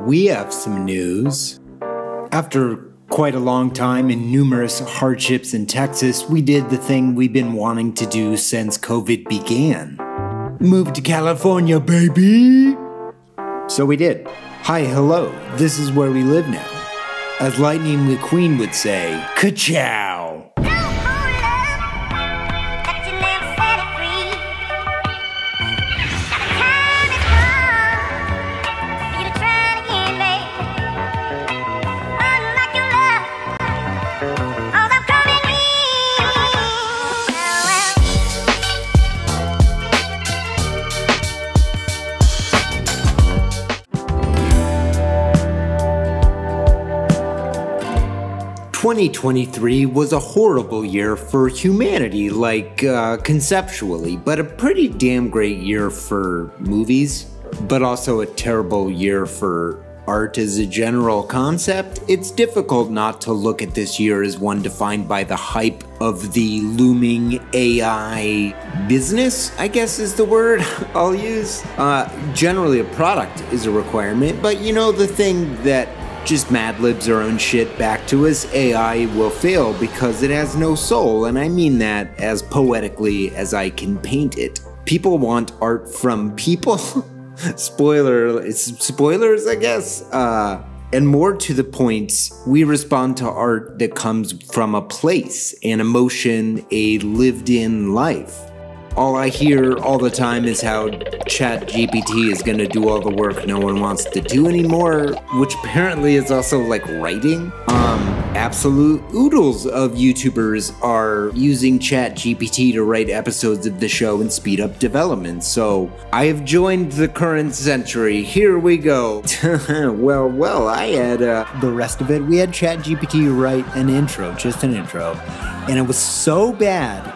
we have some news. After quite a long time and numerous hardships in Texas, we did the thing we've been wanting to do since COVID began. Move to California, baby! So we did. Hi, hello, this is where we live now. As Lightning McQueen would say, ka-chow! "2023 was a horrible year for humanity, conceptually, but a pretty damn great year for movies, but also a terrible year for art as a general concept. It's difficult not to look at this year as one defined by the hype of the looming AI business, I guess is the word I'll use. Generally a product is a requirement, but you know the thing that just Mad Libs our own shit back to us, AI will fail because it has no soul, and I mean that as poetically as I can paint it. People want art from people. Spoilers, I guess. And more to the point, we respond to art that comes from a place, an emotion, a lived-in life. All I hear all the time is how ChatGPT is gonna do all the work no one wants to do anymore, which apparently is also like writing. Absolute oodles of YouTubers are using ChatGPT to write episodes of the show and speed up development, so I have joined the current century. Here we go. well, I had the rest of it. We had ChatGPT write an intro, just an intro, and it was so bad.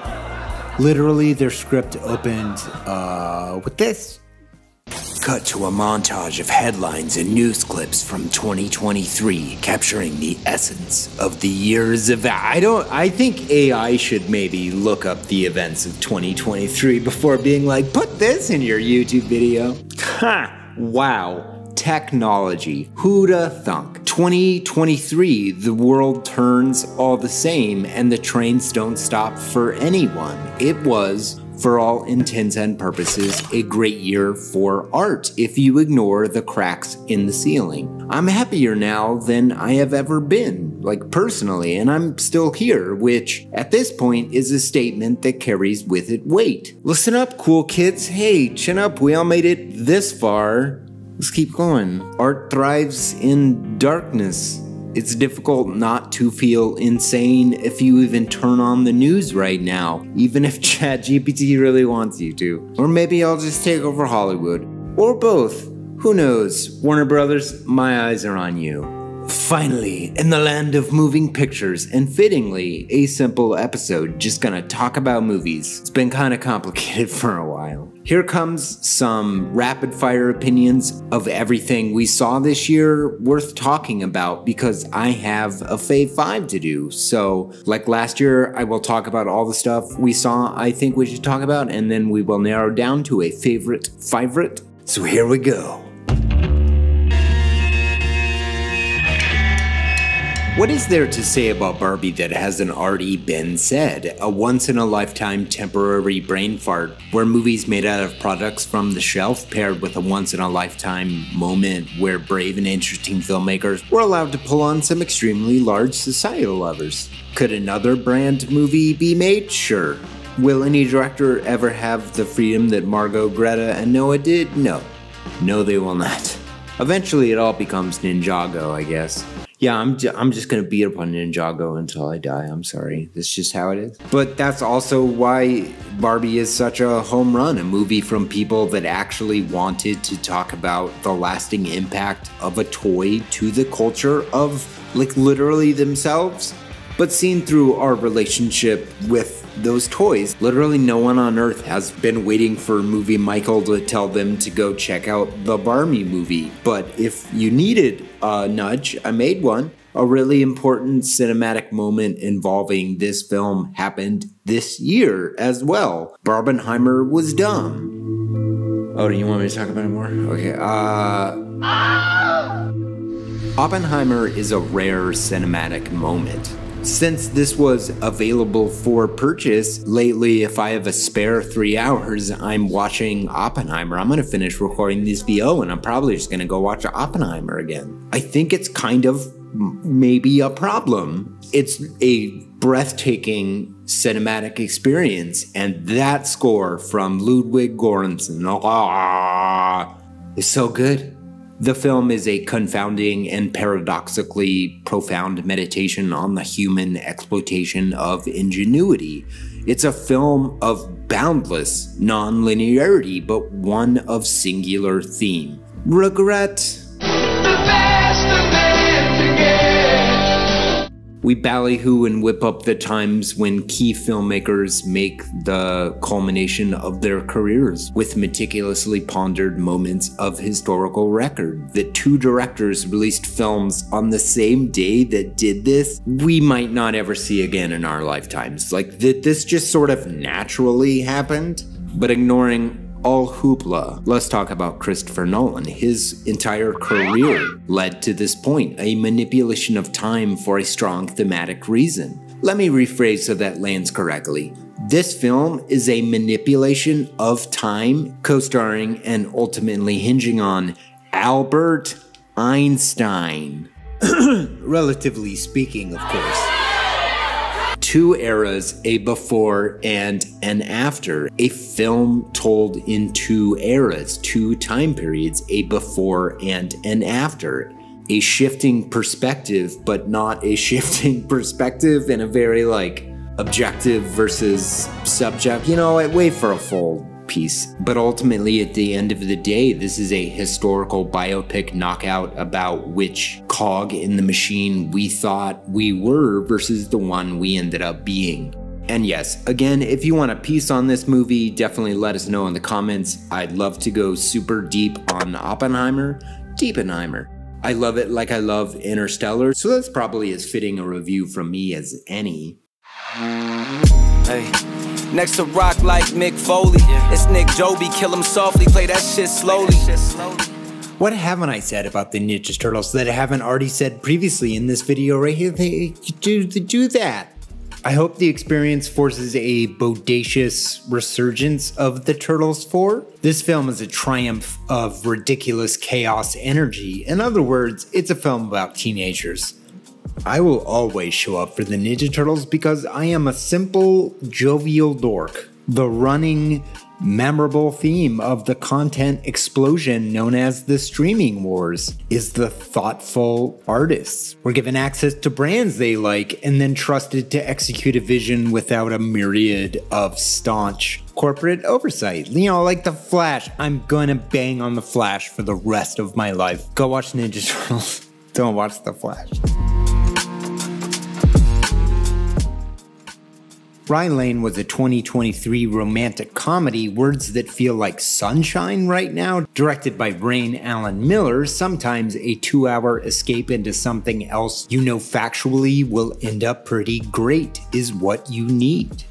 Literally, their script opened with this. Cut to a montage of headlines and news clips from 2023, capturing the essence of the year's event. I think AI should maybe look up the events of 2023 before being like, put this in your YouTube video. Ha! Wow. Technology. Who'da thunk? 2023, the world turns all the same and the trains don't stop for anyone. It was, for all intents and purposes, a great year for art if you ignore the cracks in the ceiling. I'm happier now than I have ever been, personally, and I'm still here, which at this point is a statement that carries with it weight. Listen up, cool kids. Hey, chin up, we all made it this far. Let's keep going. Art thrives in darkness. It's difficult not to feel insane if you even turn on the news right now, even if ChatGPT really wants you to. Or maybe I'll just take over Hollywood. Or both. Who knows? Warner Brothers, my eyes are on you. Finally, in the land of moving pictures, and fittingly, a simple episode just gonna talk about movies. It's been kinda complicated for a while. Here comes some rapid fire opinions of everything we saw this year worth talking about because I have a Fave Five to do. So, like last year, I will talk about all the stuff we saw I think we should talk about, and then we will narrow down to a favorite. So here we go. What is there to say about Barbie that hasn't already been said? A once-in-a-lifetime temporary brain fart, where movies made out of products from the shelf paired with a once-in-a-lifetime moment where brave and interesting filmmakers were allowed to pull on some extremely large societal levers. Could another brand movie be made? Sure. Will any director ever have the freedom that Margot, Greta, and Noah did? No. No, they will not. Eventually it all becomes Ninjago, I guess. Yeah, I'm just gonna beat up on Ninjago until I die. I'm sorry. That's just how it is. But that's also why Barbie is such a home run, a movie from people that actually wanted to talk about the lasting impact of a toy to the culture of, literally themselves, but seen through our relationship with those toys. Literally no one on earth has been waiting for Movie Michael to tell them to go check out the Barbie movie. But if you needed a nudge, I made one. A really important cinematic moment involving this film happened this year as well. Barbenheimer was dumb. Oh, do you want me to talk about it more? Okay, Oppenheimer is a rare cinematic moment. Since this was available for purchase, lately if I have a spare 3 hours, I'm watching Oppenheimer. I'm gonna finish recording this VO and I'm probably just gonna go watch Oppenheimer again. I think it's kind of maybe a problem. It's a breathtaking cinematic experience, and that score from Ludwig Göransson is so good. The film is a confounding and paradoxically profound meditation on the human exploitation of ingenuity. It's a film of boundless non-linearity, but one of singular theme. Regret. We ballyhoo and whip up the times when key filmmakers make the culmination of their careers with meticulously pondered moments of historical record. The 2 directors released films on the same day that did this, we might not ever see again in our lifetimes. Like, this just sort of naturally happened, but ignoring all hoopla. Let's talk about Christopher Nolan. His entire career led to this point, a manipulation of time for a strong thematic reason. Let me rephrase so that lands correctly. This film is a manipulation of time, co-starring and ultimately hinging on Albert Einstein. Relatively speaking, of course. 2 eras, a before and an after. A film told in 2 eras, 2 time periods, a before and an after. A shifting perspective, but not a shifting perspective in a very like objective versus subject. You know, wait for a full piece. But ultimately, at the end of the day, this is a historical biopic knockout about which cog in the machine we thought we were versus the one we ended up being. And yes, again, if you want a piece on this movie, definitely let us know in the comments. I'd love to go super deep on Oppenheimer. Deepenheimer. I love it like I love Interstellar, so that's probably as fitting a review from me as any. Hey. Next to rock like Mick Foley. It's Nick Joby, kill him softly, play that shit slowly. What haven't I said about the Ninja Turtles that I haven't already said previously in this video right here? They do that. I hope the experience forces a bodacious resurgence of the Turtles 4. This film is a triumph of ridiculous chaos energy. In other words, it's a film about teenagers. I will always show up for the Ninja Turtles because I am a simple, jovial dork. The running, memorable theme of the content explosion known as the streaming wars is the thoughtful artists. We're given access to brands they like and then trusted to execute a vision without a myriad of staunch corporate oversight. You know, like The Flash. I'm gonna bang on The Flash for the rest of my life. Go watch Ninja Turtles. Don't watch The Flash. Ryan Lane was a 2023 romantic comedy, words that feel like sunshine right now, directed by Rain Allen Miller, sometimes a 2-hour escape into something else you know factually will end up pretty great is what you need.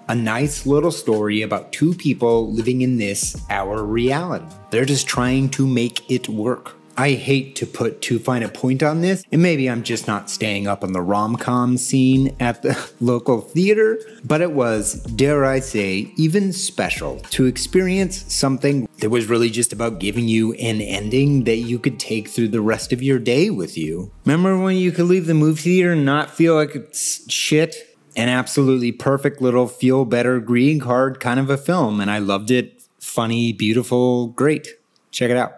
A nice little story about 2 people living in this, our reality. They're just trying to make it work. I hate to put too fine a point on this, and maybe I'm just not staying up on the rom-com scene at the local theater, but it was, dare I say, even special to experience something that was really just about giving you an ending that you could take through the rest of your day with you. Remember when you could leave the movie theater and not feel like it's shit? An absolutely perfect little feel-better greeting card kind of a film, and I loved it. Funny, beautiful, great. Check it out.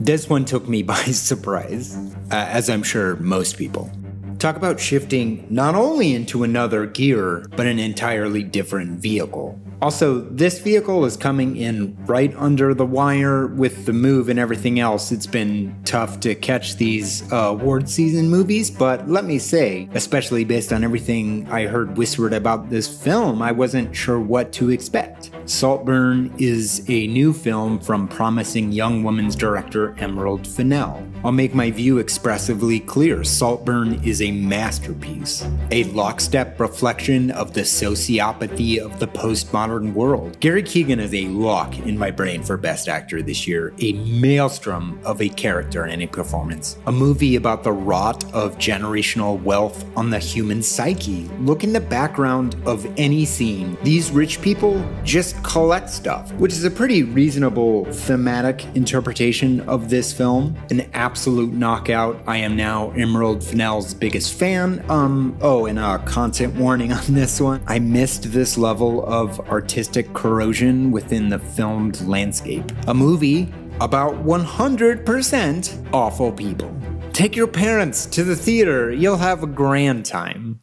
This one took me by surprise, as I'm sure most people. Talk about shifting not only into another gear, but an entirely different vehicle. Also, this vehicle is coming in right under the wire with the move and everything else. It's been tough to catch these award season movies, but let me say, especially based on everything I heard whispered about this film, I wasn't sure what to expect. Saltburn is a new film from promising young woman's director Emerald Fennell. I'll make my view expressively clear. Saltburn is a masterpiece, a lockstep reflection of the sociopathy of the postmodern world. Gary Keegan is a lock in my brain for Best Actor this year, a maelstrom of a character and a performance. A movie about the rot of generational wealth on the human psyche. Look in the background of any scene. These rich people just collect stuff, which is a pretty reasonable thematic interpretation of this film. An absolute knockout. I am now Emerald Fennell's biggest fan. Oh, and a content warning on this one. I missed this level of artistic corrosion within the filmed landscape. A movie about 100% awful people. Take your parents to the theater. You'll have a grand time.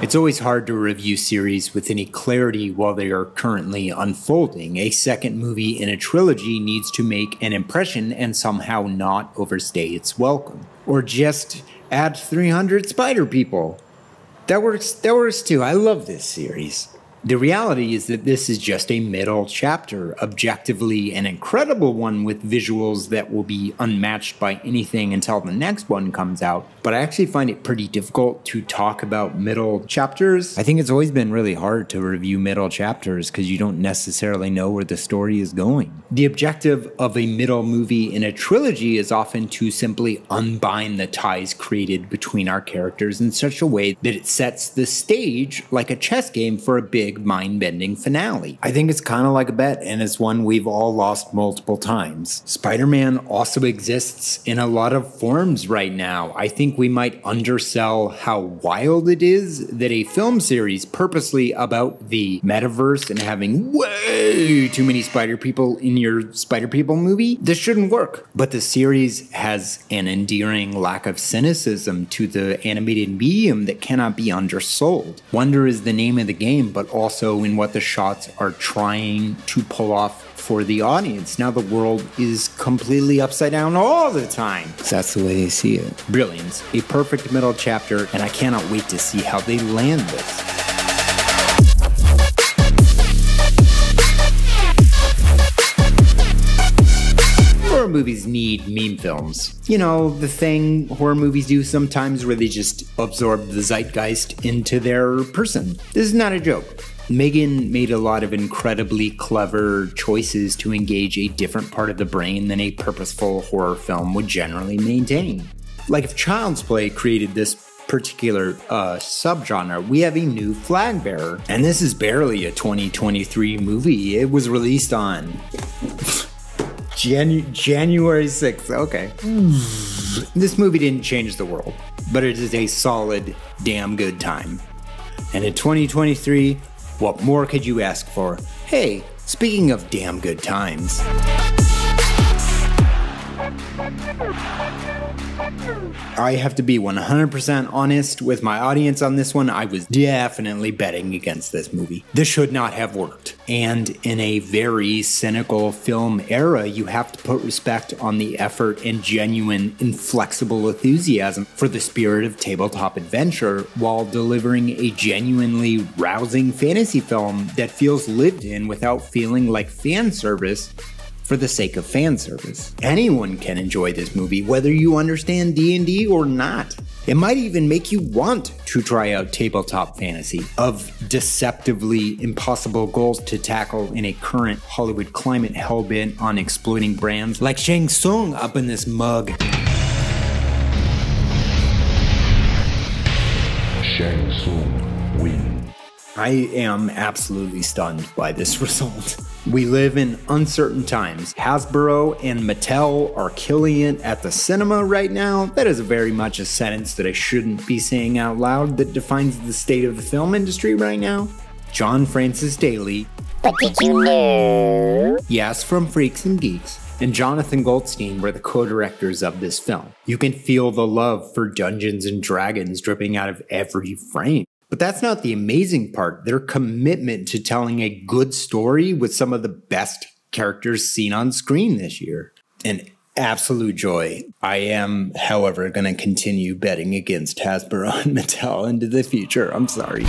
It's always hard to review series with any clarity while they are currently unfolding. A second movie in a trilogy needs to make an impression and somehow not overstay its welcome. Or just add 300 spider people. That works too. I love this series. The reality is that this is just a middle chapter, objectively an incredible one with visuals that will be unmatched by anything until the next one comes out. But I actually find it pretty difficult to talk about middle chapters. I think it's always been really hard to review middle chapters because you don't necessarily know where the story is going. The objective of a middle movie in a trilogy is often to simply unbind the ties created between our characters in such a way that it sets the stage like a chess game for a big mind-bending finale. I think it's kind of like a bet, and it's one we've all lost multiple times. Spider-Man also exists in a lot of forms right now. I think we might undersell how wild it is that a film series purposely about the metaverse and having way too many spider people in your Spider People movie, this shouldn't work. But the series has an endearing lack of cynicism to the animated medium that cannot be undersold. Wonder is the name of the game, but also in what the shots are trying to pull off for the audience. Now the world is completely upside down all the time. That's the way they see it. Brilliance, a perfect middle chapter, and I cannot wait to see how they land this. Horror movies need meme films. You know, the thing horror movies do sometimes where they just absorb the zeitgeist into their person. This is not a joke. Megan made a lot of incredibly clever choices to engage a different part of the brain than a purposeful horror film would generally maintain. Like if Child's Play created this particular subgenre, we have a new flag bearer. And this is barely a 2023 movie. It was released on January 6th. Okay. This movie didn't change the world, but it is a solid, damn good time. And in 2023, what more could you ask for? Hey, speaking of damn good times. I have to be 100% honest with my audience on this one. I was definitely betting against this movie. This should not have worked. And in a very cynical film era, you have to put respect on the effort and genuine, inflexible enthusiasm for the spirit of tabletop adventure while delivering a genuinely rousing fantasy film that feels lived in without feeling like fan service for the sake of fan service. Anyone can enjoy this movie, whether you understand D&D or not. It might even make you want to try out tabletop fantasy of deceptively impossible goals to tackle in a current Hollywood climate hell-bent on exploiting brands like Shang Tsung up in this mug. Shang Tsung win. I am absolutely stunned by this result. We live in uncertain times. Hasbro and Mattel are killing it at the cinema right now. That is very much a sentence that I shouldn't be saying out loud that defines the state of the film industry right now. John Francis Daly. But did you know? Yes, from Freaks and Geeks. And Jonathan Goldstein were the co-directors of this film. You can feel the love for Dungeons and Dragons dripping out of every frame. But that's not the amazing part. Their commitment to telling a good story with some of the best characters seen on screen this year. An absolute joy. I am, however, going to continue betting against Hasbro and Mattel into the future. I'm sorry.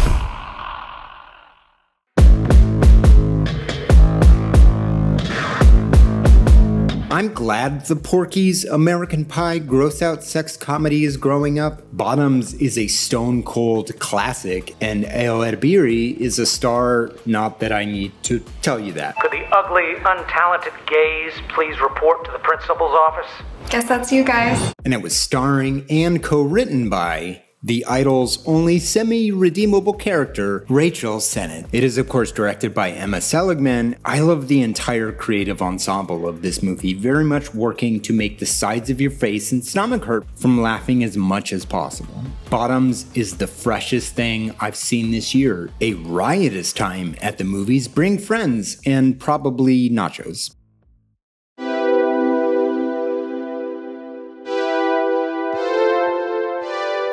I'm glad the Porky's American Pie gross-out sex comedy is growing up. Bottoms is a stone-cold classic, and Ayo Erbiri is a star, not that I need to tell you that. Could the ugly, untalented gays please report to the principal's office? Guess that's you guys. And it was starring and co-written by the Idol's only semi-redeemable character, Rachel Sennett. It is of course directed by Emma Seligman. I love the entire creative ensemble of this movie, very much working to make the sides of your face and stomach hurt from laughing as much as possible. Bottoms is the freshest thing I've seen this year. A riotous time at the movies. Bring friends and probably nachos.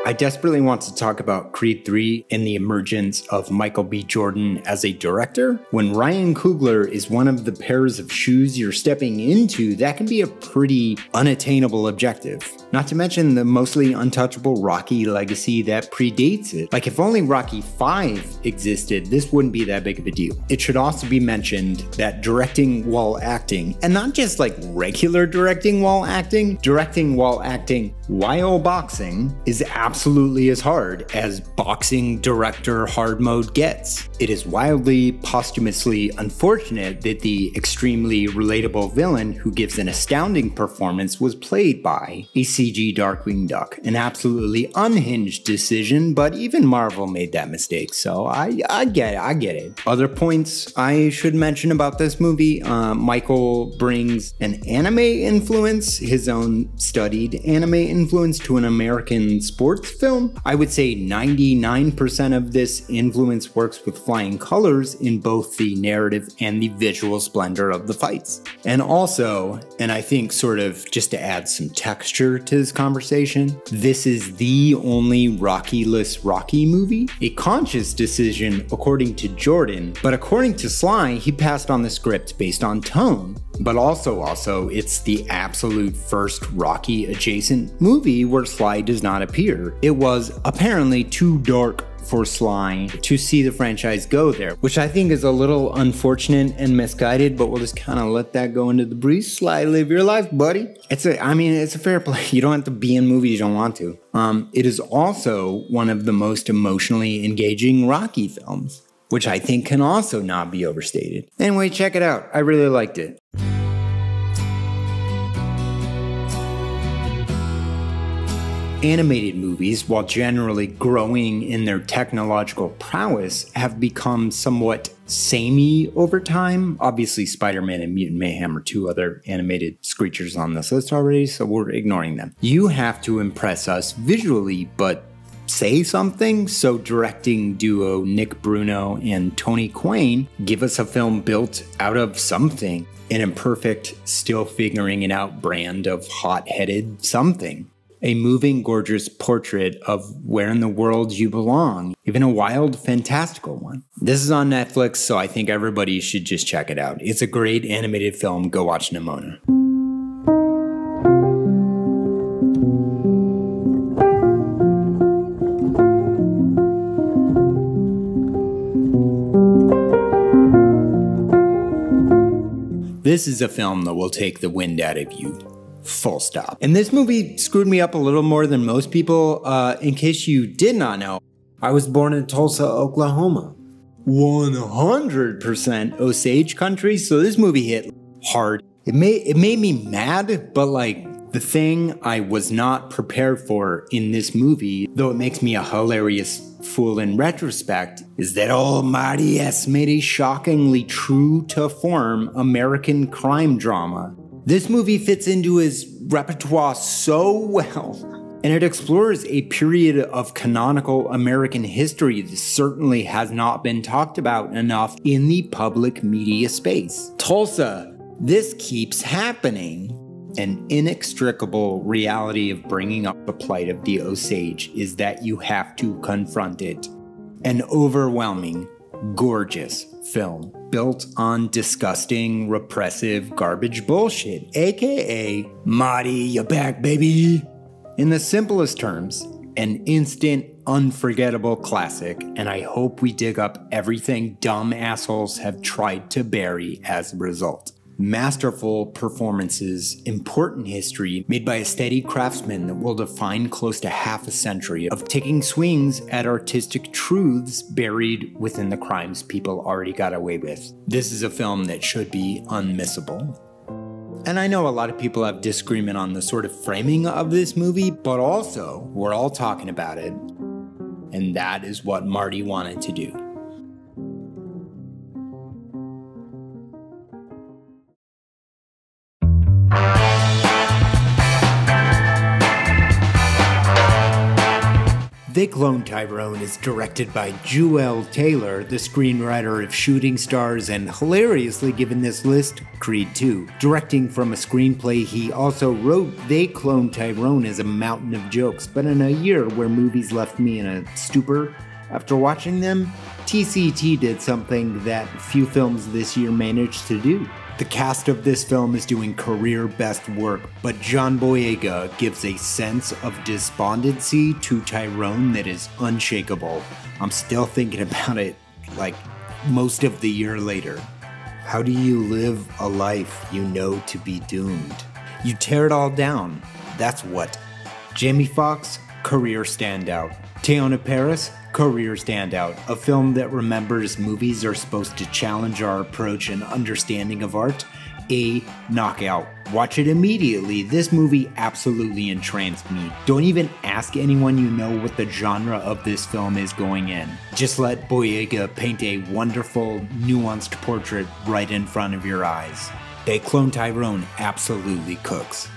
I desperately want to talk about Creed 3 and the emergence of Michael B. Jordan as a director. When Ryan Coogler is one of the pairs of shoes you're stepping into, that can be a pretty unattainable objective. Not to mention the mostly untouchable Rocky legacy that predates it. Like if only Rocky 5 existed, this wouldn't be that big of a deal. It should also be mentioned that directing while acting, and not just like regular directing while acting while boxing is absolutely as hard as boxing director hard mode gets. It is wildly, posthumously unfortunate that the extremely relatable villain who gives an astounding performance was played by a CG Darkwing Duck. An absolutely unhinged decision, but even Marvel made that mistake, so I get it. Other points I should mention about this movie, Michael brings an anime influence, his own studied anime influence, to an American sports film. I would say 99% of this influence works with flying colors in both the narrative and the visual splendor of the fights. And also, and I think sort of just to add some texture to this conversation, this is the only Rocky-less Rocky movie. A conscious decision according to Jordan, but according to Sly, he passed on the script based on tone. But also, it's the absolute first Rocky-adjacent movie where Sly does not appear. It was apparently too dark for Sly to see the franchise go there, which I think is a little unfortunate and misguided, but we'll just kind of let that go into the breeze. Sly, live your life, buddy. It's a fair play. You don't have to be in movies you don't want to. It is also one of the most emotionally engaging Rocky films, which I think can also not be overstated. Anyway, check it out. I really liked it. Animated movies, while generally growing in their technological prowess, have become somewhat samey over time. Obviously, Spider-Man and Mutant Mayhem are two other animated screechers on this list already, so we're ignoring them. You have to impress us visually, but say something, so directing duo Nick Bruno and Tony Quain give us a film built out of something, an imperfect, still figuring it out brand of hot-headed something. A moving, gorgeous portrait of where in the world you belong, even a wild, fantastical one. This is on Netflix, so I think everybody should just check it out. It's a great animated film. Go watch Nimona. This is a film that will take the wind out of you. Full stop. And this movie screwed me up a little more than most people. In case you did not know, I was born in Tulsa, Oklahoma. 100% Osage country, so this movie hit hard. It made me mad, but like the thing I was not prepared for in this movie, though it makes me a hilarious fool in retrospect, is that Almighty S made a shockingly true to form American crime drama. This movie fits into his repertoire so well, and it explores a period of canonical American history that certainly has not been talked about enough in the public media space. Tulsa, this keeps happening. An inextricable reality of bringing up the plight of the Osage is that you have to confront it. An overwhelming, gorgeous film built on disgusting, repressive, garbage bullshit, aka Marty, you're back, baby. In the simplest terms, an instant, unforgettable classic, and I hope we dig up everything dumb assholes have tried to bury as a result. Masterful performances, important history made by a steady craftsman that will define close to half a century of taking swings at artistic truths buried within the crimes people already got away with. This is a film that should be unmissable. And I know a lot of people have disagreement on the sort of framing of this movie, but also we're all talking about it, and that is what Marty wanted to do. They Clone Tyrone is directed by Jewel Taylor, the screenwriter of Shooting Stars and hilariously given this list, Creed 2. Directing from a screenplay he also wrote, They Clone Tyrone is a mountain of jokes, but in a year where movies left me in a stupor after watching them, TCT did something that few films this year managed to do. The cast of this film is doing career best work, but John Boyega gives a sense of despondency to Tyrone that is unshakable. I'm still thinking about it like most of the year later. How do you live a life you know to be doomed? You tear it all down. That's what. Jamie Foxx, career standout. Teyonah Parris, career standout. A film that remembers movies are supposed to challenge our approach and understanding of art. A knockout. Watch it immediately. This movie absolutely entranced me. Don't even ask anyone you know what the genre of this film is going in. Just let Boyega paint a wonderful, nuanced portrait right in front of your eyes. They Clone Tyrone absolutely cooks.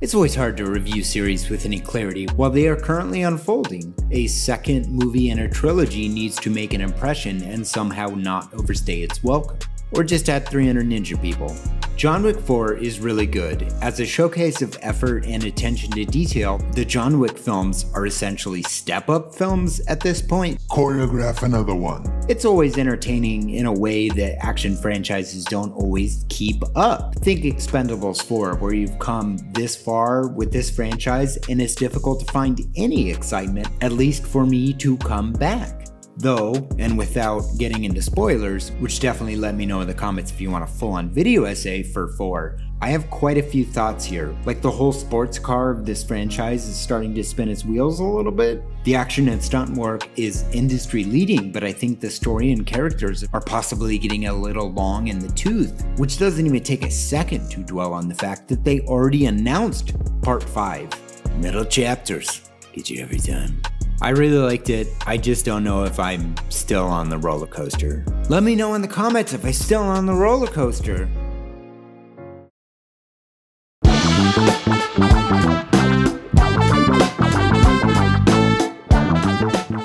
It's always hard to review series with any clarity while they are currently unfolding. A second movie in a trilogy needs to make an impression and somehow not overstay its welcome. Or just add 300 ninja people. John Wick 4 is really good. As a showcase of effort and attention to detail, the John Wick films are essentially step-up films at this point. Choreograph another one. It's always entertaining in a way that action franchises don't always keep up. Think Expendables 4, where you've come this far with this franchise and it's difficult to find any excitement, at least for me, to come back. Though, and without getting into spoilers, which definitely let me know in the comments if you want a full-on video essay for 4, I have quite a few thoughts here. Like the whole sports car of this franchise is starting to spin its wheels a little bit. The action and stunt work is industry leading, but I think the story and characters are possibly getting a little long in the tooth, which doesn't even take a second to dwell on the fact that they already announced Part 5. Middle chapters. Get you every time. I really liked it. I just don't know if I'm still on the roller coaster. Let me know in the comments if I'm still on the roller coaster.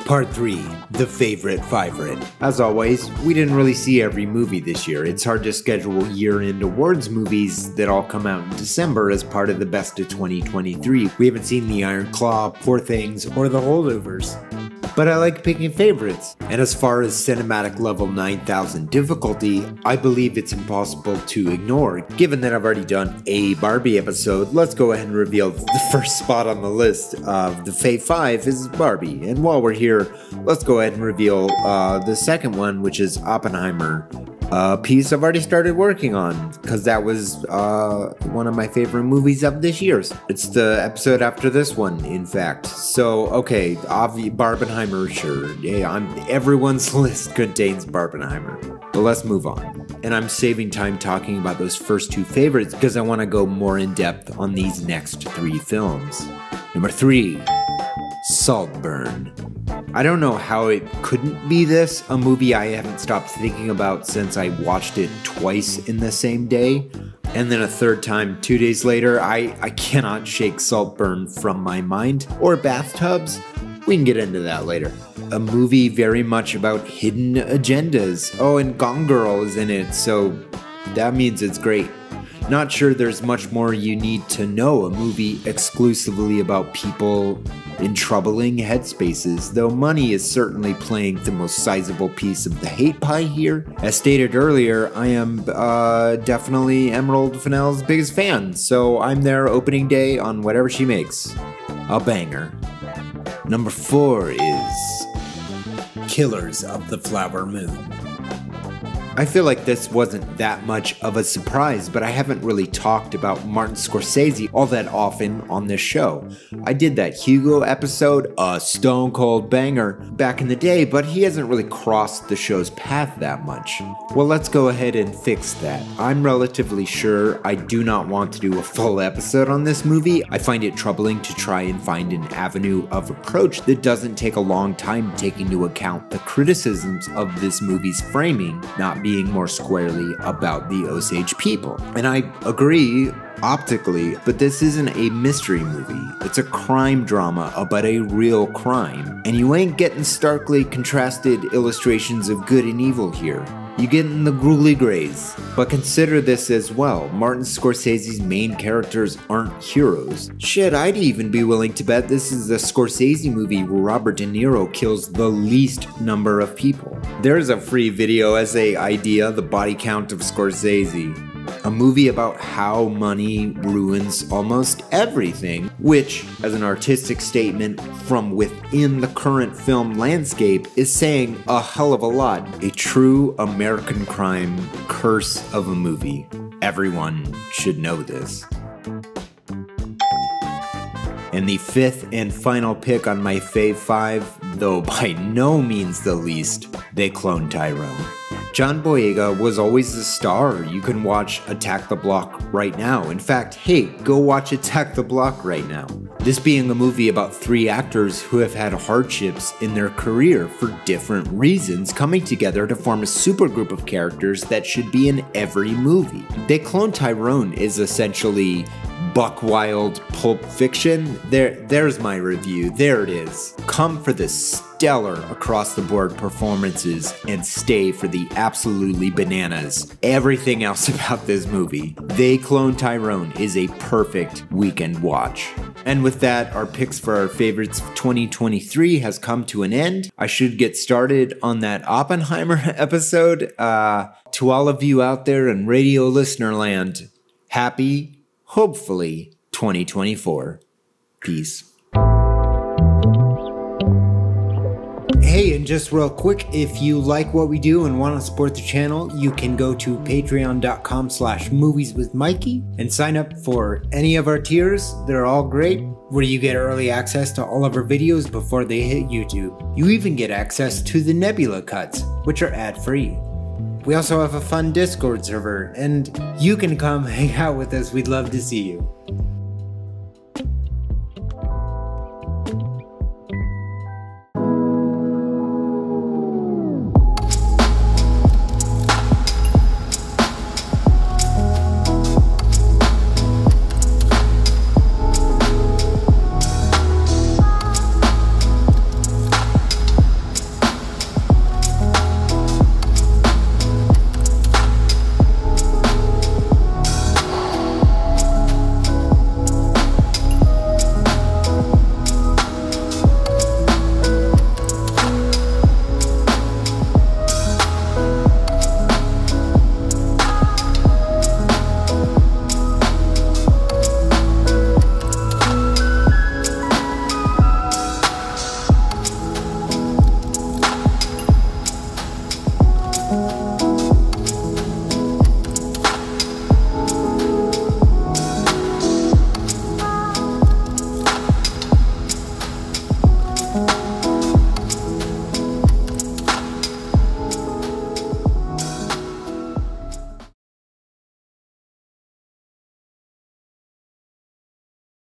Part 3, The Favorite Fiverite. As always, we didn't really see every movie this year. It's hard to schedule year-end awards movies that all come out in December as part of the best of 2023. We haven't seen The Iron Claw, Poor Things, or The Holdovers. But I like picking favorites. And as far as cinematic level 9000 difficulty, I believe it's impossible to ignore. Given that I've already done a Barbie episode, let's go ahead and reveal the first spot on the list of the Fave Five is Barbie. And while we're here, let's go ahead and reveal the second one, which is Oppenheimer. A piece I've already started working on, because that was one of my favorite movies of this year. It's the episode after this one, in fact. So, okay, Barbenheimer, sure. Yeah, everyone's list contains Barbenheimer. But let's move on. And I'm saving time talking about those first two favorites because I want to go more in depth on these next 3 films. Number 3, Saltburn. I don't know how it couldn't be this, a movie I haven't stopped thinking about since I watched it twice in the same day, and then a third time 2 days later. I cannot shake Saltburn from my mind. Or bathtubs, we can get into that later. A movie very much about hidden agendas. Oh, and Gone Girl is in it, so that means it's great. Not sure there's much more you need to know. A movie exclusively about people in troubling headspaces, though money is certainly playing the most sizable piece of the hate pie here. As stated earlier, I am definitely Emerald Fennell's biggest fan, so I'm there opening day on whatever she makes. A banger. Number 4 is Killers of the Flower Moon. I feel like this wasn't that much of a surprise, but I haven't really talked about Martin Scorsese all that often on this show. I did that Hugo episode, a stone cold banger, back in the day, but he hasn't really crossed the show's path that much. Well, let's go ahead and fix that. I'm relatively sure I do not want to do a full episode on this movie. I find it troubling to try and find an avenue of approach that doesn't take a long time taking into account the criticisms of this movie's framing not being more squarely about the Osage people. And I agree optically, but this isn't a mystery movie. It's a crime drama about a real crime. And you ain't getting starkly contrasted illustrations of good and evil here. You get in the gruely grays. But consider this as well, Martin Scorsese's main characters aren't heroes. Shit, I'd even be willing to bet this is the Scorsese movie where Robert De Niro kills the least number of people. There's a free video essay idea, The Body Count of Scorsese. A movie about how money ruins almost everything, which, as an artistic statement from within the current film landscape, is saying a hell of a lot. A true American crime curse of a movie. Everyone should know this. And the 5th and final pick on my Fave Five, though by no means the least, they cloned Tyrone. John Boyega was always a star. You can watch Attack the Block right now. In fact, hey, go watch Attack the Block right now. This being a movie about 3 actors who have had hardships in their career for different reasons coming together to form a supergroup of characters that should be in every movie. They Clone Tyrone is essentially buck wild Pulp Fiction. There's my review. There it is. Come for the stellar across-the-board performances and stay for the absolutely bananas everything else about this movie. They Clone Tyrone is a perfect weekend watch. And with that, our picks for our favorites of 2023 has come to an end. I should get started on that Oppenheimer episode. To all of you out there in radio listener land, happy, hopefully, 2024. Peace. Hey, and just real quick, if you like what we do and want to support the channel, you can go to patreon.com/movieswithmikey and sign up for any of our tiers. They're all great, where you get early access to all of our videos before they hit YouTube. You even get access to the Nebula cuts, which are ad-free. We also have a fun Discord server, and you can come hang out with us. We'd love to see you.